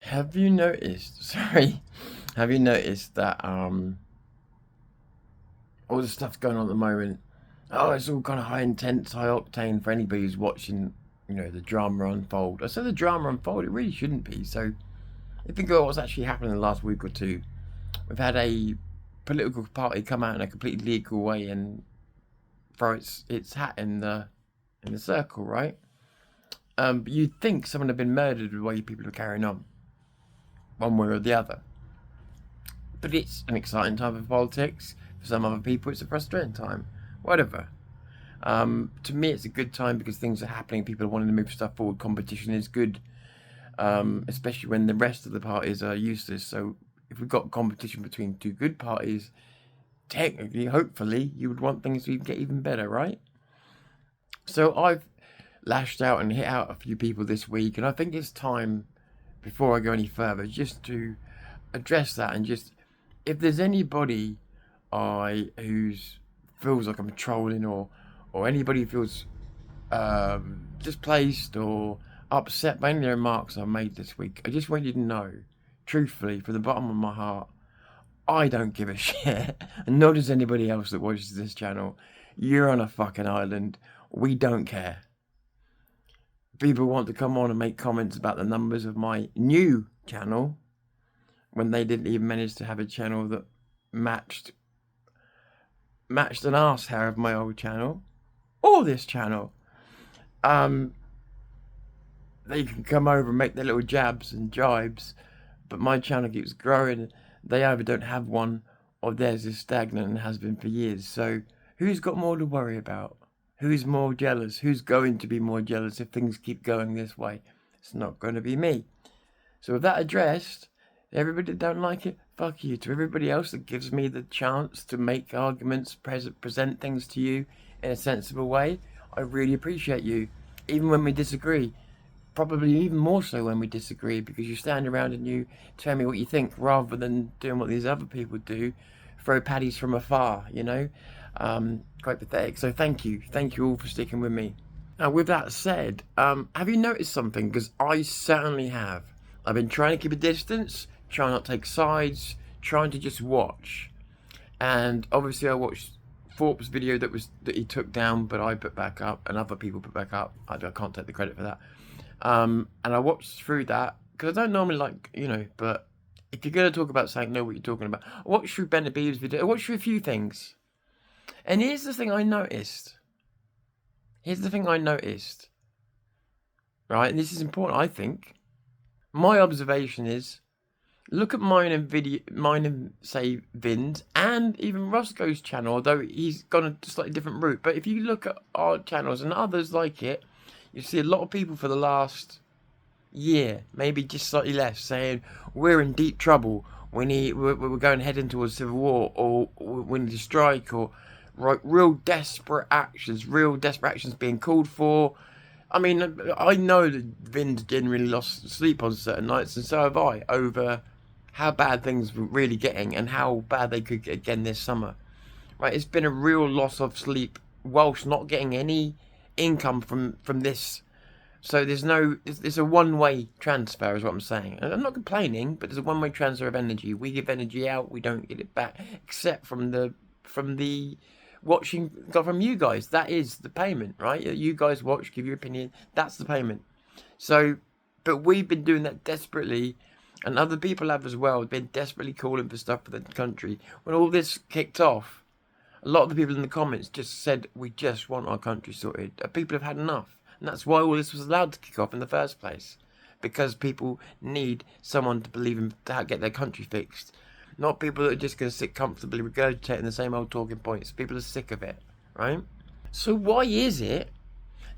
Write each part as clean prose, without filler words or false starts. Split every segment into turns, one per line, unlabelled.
Have you noticed, sorry, have you noticed that all the stuff's going on at the moment? Oh, it's all kind of high intense, high octane for anybody who's watching, the drama unfold. I say the drama unfold, it really shouldn't be. So if you think about what's actually happened in the last week or two, we've had a political party come out in a completely legal way and throw its hat in the circle, right? But you'd think someone had been murdered the way people are carrying on, one way or the other. But it's an exciting time for politics. For some other people, it's a frustrating time. Whatever. To me, it's a good time because things are happening. People are wanting to move stuff forward. Competition is good, especially when the rest of the parties are useless. So if we've got competition between two good parties, technically, hopefully, you would want things to get even better, right? So I've lashed out and hit out a few people this week, and I think it's time, before I go any further, just to address that and just, if there's anybody who's feels like I'm trolling or anybody feels displaced or upset by any of the remarks I've made this week, I just want you to know, truthfully, from the bottom of my heart, I don't give a shit, and nor does anybody else that watches this channel. You're on a fucking island. We don't care. People want to come on and make comments about the numbers of my new channel when they didn't even manage to have a channel that matched an arse hair of my old channel or this channel. They can come over and make their little jabs and jibes, but my channel keeps growing. They either don't have one or theirs is stagnant and has been for years. So who's got more to worry about? Who's more jealous? Who's going to be more jealous if things keep going this way? It's not going to be me. So with that addressed, everybody that don't like it, fuck you. To everybody else that gives me the chance to make arguments, present things to you in a sensible way, I really appreciate you. Even when we disagree, probably even more so when we disagree, because you stand around and you tell me what you think rather than doing what these other people do, throw paddies from afar, quite pathetic. So thank you all for sticking with me. Now with that said, have you noticed something? Because I certainly have. I've been trying to keep a distance, trying not to take sides, trying to just watch. And obviously I watched Thorpe's video that he took down, but I put back up, and other people put back up. I can't take the credit for that. And I watched through that, because I don't normally like, but if you're going to talk about something, know what you're talking about. I watched through Ben Habib's video. I watched through a few things. And here's the thing I noticed. Right, and this is important, I think. My observation is, look at mine and say Vin's, and even Roscoe's channel, although he's gone a slightly different route. But if you look at our channels and others like it, you see a lot of people for the last year, maybe just slightly less, saying we're in deep trouble. We're going heading towards civil war, or we need to strike, or real desperate actions being called for. I mean, I know that Vin's generally lost sleep on certain nights, and so have I, over how bad things were really getting and how bad they could get again this summer. Right, it's been a real loss of sleep whilst not getting any income from this. So it's a one-way transfer is what I'm saying. And I'm not complaining, but there's a one-way transfer of energy. We give energy out, we don't get it back, except from the watching from you guys. That is the payment, right? You guys watch, give your opinion, that's the payment. So, but we've been doing that desperately, and other people have as well, been desperately calling for stuff for the country. When all this kicked off, a lot of the people in the comments just said, we just want our country sorted. People have had enough. And that's why all this was allowed to kick off in the first place. Because people need someone to believe in to get their country fixed. Not people that are just going to sit comfortably regurgitating the same old talking points. People are sick of it, right? So why is it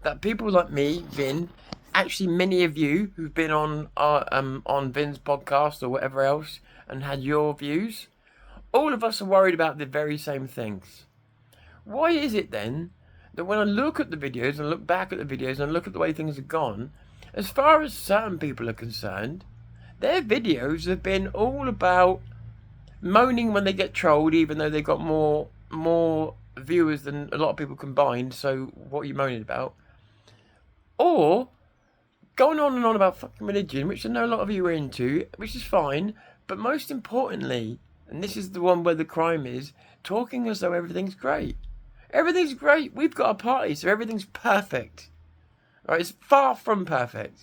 that people like me, Vin, actually many of you who've been on Vin's podcast or whatever else and had your views, all of us are worried about the very same things. Why is it then that when I look at the videos and look back at the videos and look at the way things have gone, as far as certain people are concerned, their videos have been all about moaning when they get trolled, even though they've got more viewers than a lot of people combined, so what are you moaning about? Or going on and on about fucking religion, which I know a lot of you are into, which is fine. But most importantly, and this is the one where the crime is, talking as though everything's great. Everything's great. We've got a party, so everything's perfect. Right? It's far from perfect.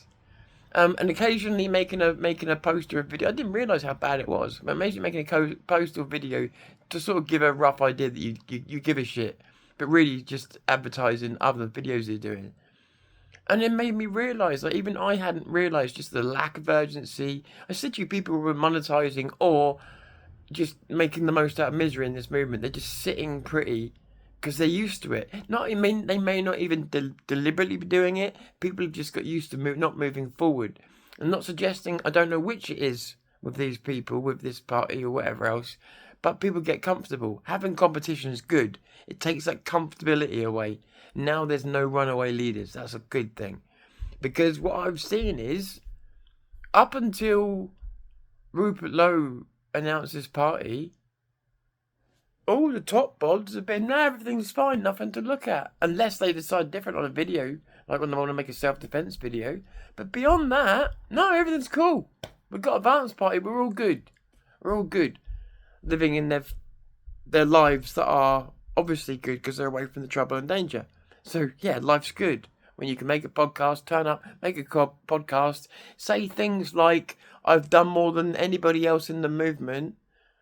And occasionally making a post or a video. I didn't realise how bad it was. But maybe making a post or video to sort of give a rough idea that you give a shit, but really just advertising other videos they're doing. And it made me realise that even I hadn't realised just the lack of urgency. I said to you, people were monetising or just making the most out of misery in this movement. They're just sitting pretty because they're used to it. They may not even deliberately be doing it. People have just got used to not moving forward. I'm not suggesting, I don't know which it is with these people, with this party or whatever else, but people get comfortable. Having competition is good. It takes that comfortability away. Now there's no runaway leaders. That's a good thing. Because what I've seen is, up until Rupert Lowe announced his party, all the top bods have been, no, everything's fine, nothing to look at. Unless they decide different on a video, like when they want to make a self-defense video. But beyond that, no, everything's cool. We've got a Vance party, we're all good. We're all good. Living in their lives that are obviously good because they're away from the trouble and danger. So, yeah, life's good. When you can make a podcast, turn up, make a podcast, say things like, I've done more than anybody else in the movement,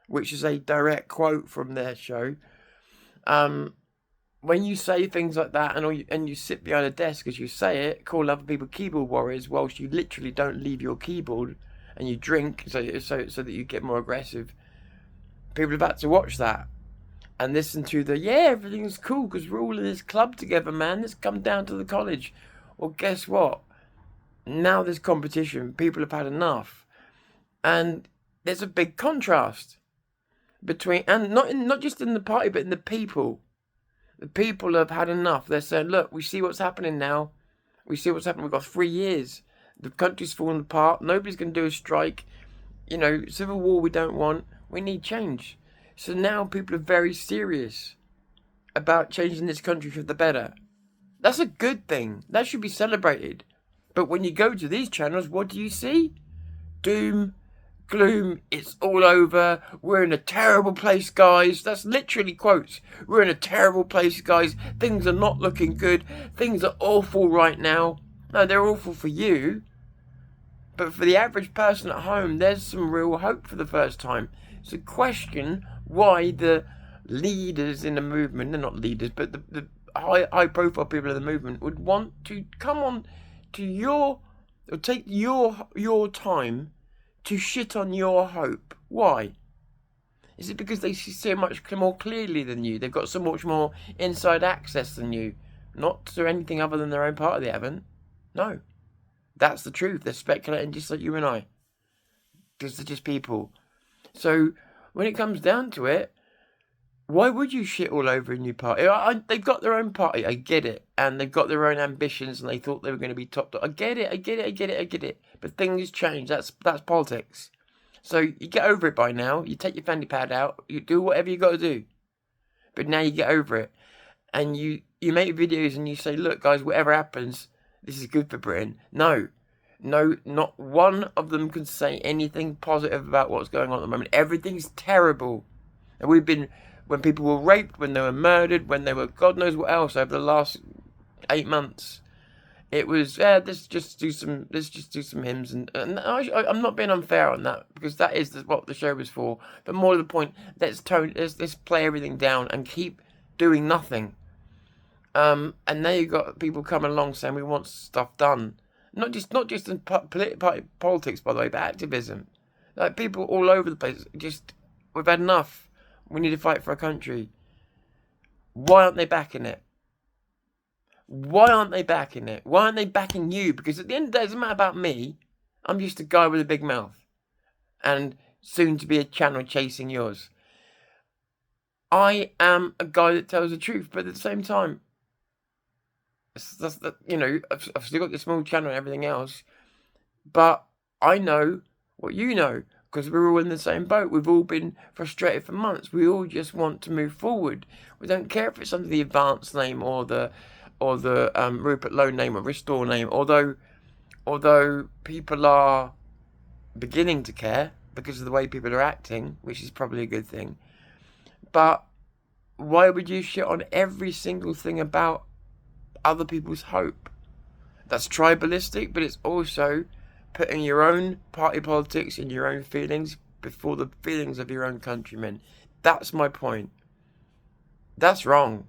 which is a direct quote from their show. When you say things like that and you sit behind a desk as you say it, call other people keyboard warriors whilst you literally don't leave your keyboard and you drink so that you get more aggressive, people have had to watch that and listen to everything's cool because we're all in this club together, man. Let's come down to the college. Well, guess what? Now there's competition. People have had enough. And there's a big contrast between, and not just in the party, but in the people. The people have had enough. They're saying, look, we see what's happening now. We see what's happening. We've got 3 years. The country's falling apart. Nobody's going to do a strike. Civil war we don't want. We need change. So now people are very serious about changing this country for the better. That's a good thing. That should be celebrated. But when you go to these channels, what do you see? Doom, gloom, it's all over. We're in a terrible place, guys. That's literally quotes. We're in a terrible place, guys. Things are not looking good. Things are awful right now. No, they're awful for you. But for the average person at home, there's some real hope for the first time. So question why the leaders in the movement, they're not leaders, but the high profile people in the movement would want to come on to take your time to shit on your hope. Why? Is it because they see so much more clearly than you? They've got so much more inside access than you. Not to anything other than their own party, they haven't. No. That's the truth. They're speculating just like you and I. Because they're just people. So, when it comes down to it, why would you shit all over a new party? They've got their own party, I get it. And they've got their own ambitions and they thought they were going to be top. I get it. But things change. That's politics. So you get over it by now. You take your fanny pad out. You do whatever you got to do. But now you get over it. And you make videos and you say, look guys, whatever happens, this is good for Britain. No, not one of them can say anything positive about what's going on at the moment. Everything's terrible. And when people were raped, when they were murdered, when they were God knows what else over the last 8 months, it was let's just do some hymns and I'm not being unfair on that because that is what the show was for. But more to the point, let's play everything down and keep doing nothing. And now you've got people coming along saying we want stuff done. Not just in politics, by the way, but activism. Like people all over the place. We've had enough. We need to fight for our country. Why aren't they backing it? Why aren't they backing it? Why aren't they backing you? Because at the end of the day, it doesn't matter about me. I'm just a guy with a big mouth. And soon to be a channel chasing yours. I am a guy that tells the truth, but at the same time, I've still got this small channel and everything else, but I know what you know because we're all in the same boat. We've all been frustrated for months. We all just want to move forward. We don't care if it's under the Advance name or the Rupert Lowe name or Restore name. Although although people are beginning to care because of the way people are acting, which is probably a good thing. But why would you shit on every single thing about other people's hope? That's tribalistic, but it's also putting your own party politics and your own feelings before the feelings of your own countrymen. That's my point. That's wrong.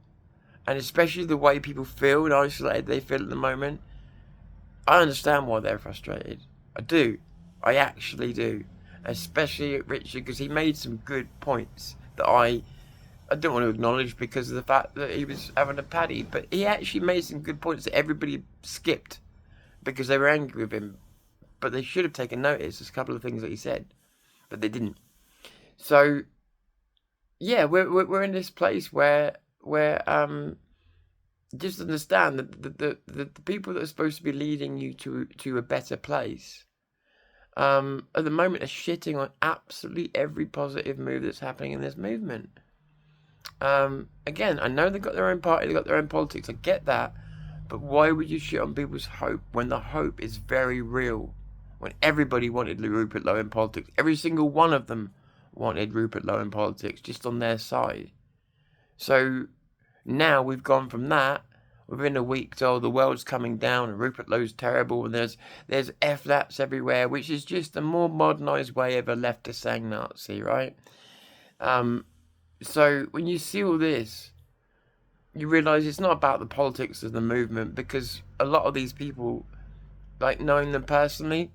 And especially the way people feel and isolated they feel at the moment. I understand why they're frustrated. I do. I actually do. Especially Richard, because he made some good points that I don't want to acknowledge because of the fact that he was having a paddy. But he actually made some good points that everybody skipped because they were angry with him. But they should have taken notice. There's a couple of things that he said, but they didn't. So, yeah, we're in this place where just understand that the people that are supposed to be leading you to a better place, at the moment are shitting on absolutely every positive move that's happening in this movement. Again, I know they've got their own party, they've got their own politics, I get that, but why would you shit on people's hope when the hope is very real? When everybody wanted Rupert Lowe in politics, every single one of them wanted Rupert Lowe in politics, just on their side. So now we've gone from that within a week to, oh, the world's coming down and Rupert Lowe's terrible and there's F-laps everywhere, which is just a more modernised way of a leftist saying Nazi, right? So when you see all this, you realise it's not about the politics of the movement, because a lot of these people, like knowing them personally,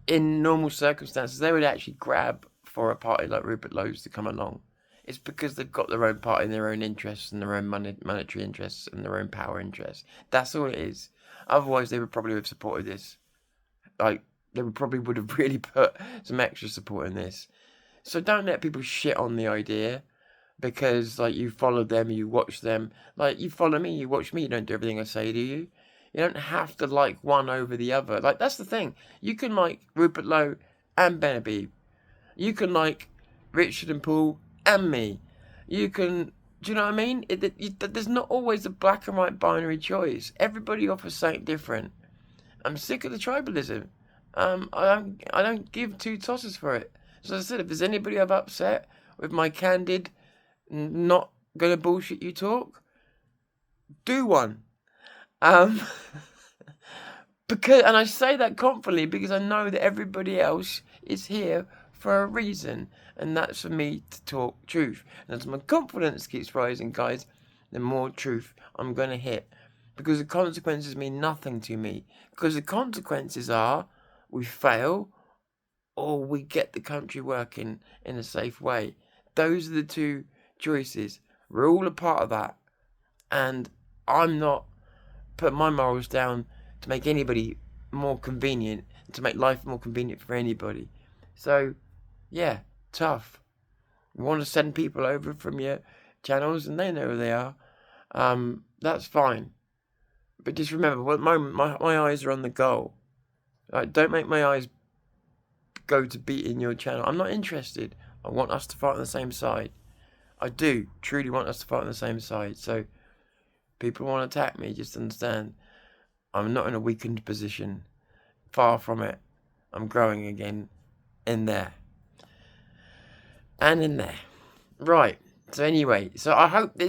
in normal circumstances, they would actually grab for a party like Rupert Lowe's to come along. It's because they've got their own party and their own interests and their own monetary interests and their own power interests. That's all it is. Otherwise, they would probably have supported this. Like, they would have really put some extra support in this. So don't let people shit on the idea because, like, you follow them, you watch them. Like, you follow me, you watch me, you don't do everything I say, do you? You don't have to like one over the other. Like, that's the thing. You can like Rupert Lowe and Benabib. You can like Richard and Paul and me. You can, do you know what I mean? There's not always a black and white binary choice. Everybody offers something different. I'm sick of the tribalism. I don't give two tosses for it. So as I said, if there's anybody I've upset with my candid, not gonna bullshit you talk, do one. Because, and I say that confidently because I know that everybody else is here for a reason, and that's for me to talk truth. And as my confidence keeps rising, guys, the more truth I'm going to hit, because the consequences mean nothing to me. Because the consequences are we fail or we get the country working in a safe way. Those are the two choices. We're all a part of that, and I'm not put my morals down to make anybody more convenient, to make life more convenient for anybody. So, yeah, tough. You want to send people over from your channels and they know who they are, that's fine. But just remember, at the moment, my eyes are on the goal. Like, don't make my eyes go to beating your channel. I'm not interested. I want us to fight on the same side. I do truly want us to fight on the same side. So, people want to attack me, just understand I'm not in a weakened position. Far from it. I'm growing again in there. And in there. Right. So anyway, I hope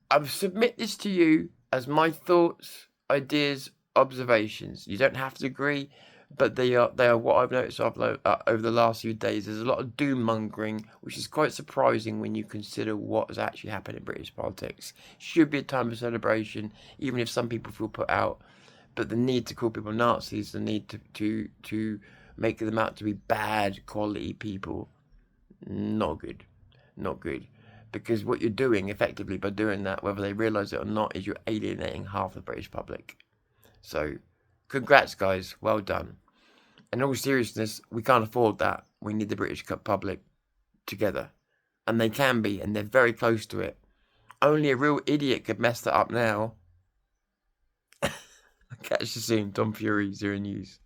I submit this to you as my thoughts, ideas, observations. You don't have to agree, but they are what I've noticed over the last few days. There's a lot of doom mongering, which is quite surprising when you consider what has actually happened in British politics. Should be a time of celebration, even if some people feel put out. But the need to call people Nazis, the need to make them out to be bad quality people, not good. Not good. Because what you're doing, effectively, by doing that, whether they realise it or not, is you're alienating half the British public. So, congrats, guys. Well done. In all seriousness, we can't afford that. We need the British public together. And they can be, and they're very close to it. Only a real idiot could mess that up now. Catch you soon. Tom Fury, Zero News.